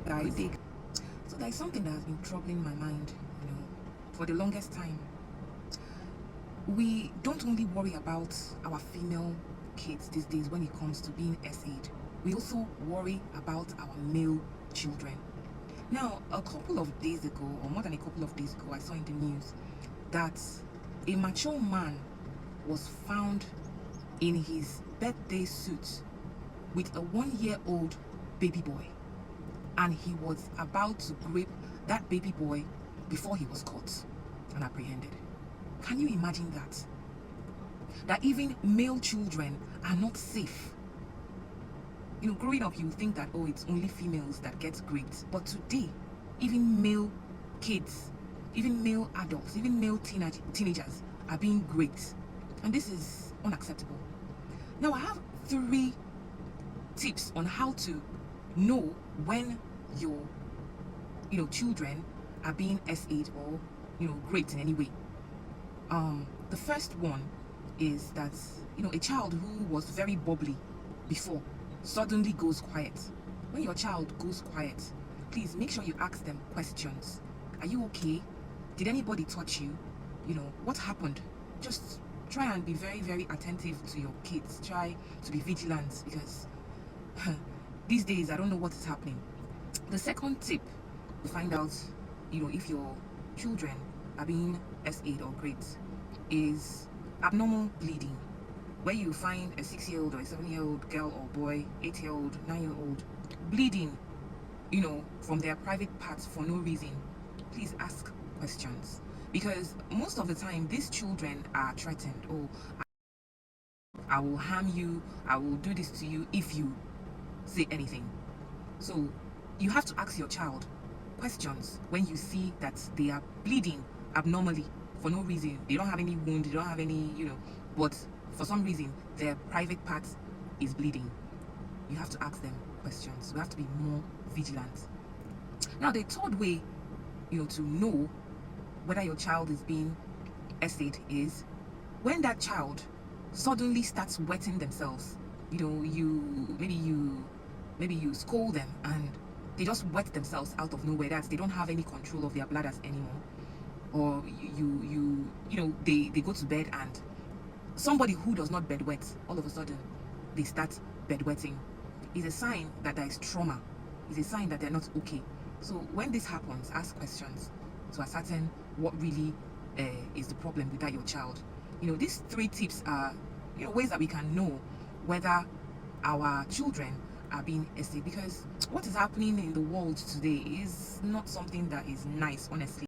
Guys, so there is something that has been troubling my mind, for the longest time. We don't only worry about our female kids these days when it comes to being SA'd. We also worry about our male children. Now, a couple of days ago, or more than a couple of days ago, I saw in the news that a mature man was found in his birthday suit with a 1-year-old baby boy, and he was about to grape that baby boy before he was caught and apprehended. Can you imagine that? That even male children are not safe. Growing up, you think that, oh, it's only females that get raped. But today, even male kids, even male adults, even male teenagers are being raped. And this is unacceptable. Now, I have 3 tips on how to know when your children are being SA'd or raped in any way. The first one is that a child who was very bubbly before suddenly goes quiet. When your child goes quiet, please make sure you ask them questions. Are you okay? Did anybody touch you? What happened? Just try and be very, very attentive to your kids. Try to be vigilant, because these days I don't know what is happening. The second tip to find out if your children are being SA'd or raped is abnormal bleeding, where you find a 6-year-old or a 7-year-old girl or boy, 8-year-old, 9-year-old bleeding from their private parts for no reason. Please ask questions, because most of the time these children are threatened. Oh, I will harm you, I will do this to you if you say anything. So you have to ask your child questions when you see that they are bleeding abnormally for no reason. They don't have any wound, they don't have any, but for some reason their private part is bleeding. You have to ask them questions. You have to be more vigilant. Now, the third way, to know whether your child is being SA'd is when that child suddenly starts wetting themselves. Maybe you scold them and they just wet themselves out of nowhere. They don't have any control of their bladders anymore. Or they go to bed, and somebody who does not bedwet, all of a sudden they start bedwetting. It's a sign that there is trauma. It's a sign that they're not okay. So when this happens, ask questions to ascertain what really is the problem with that your child. These 3 tips are ways that we can know whether our children are being SA'd, because what is happening in the world today is not something that is nice, honestly.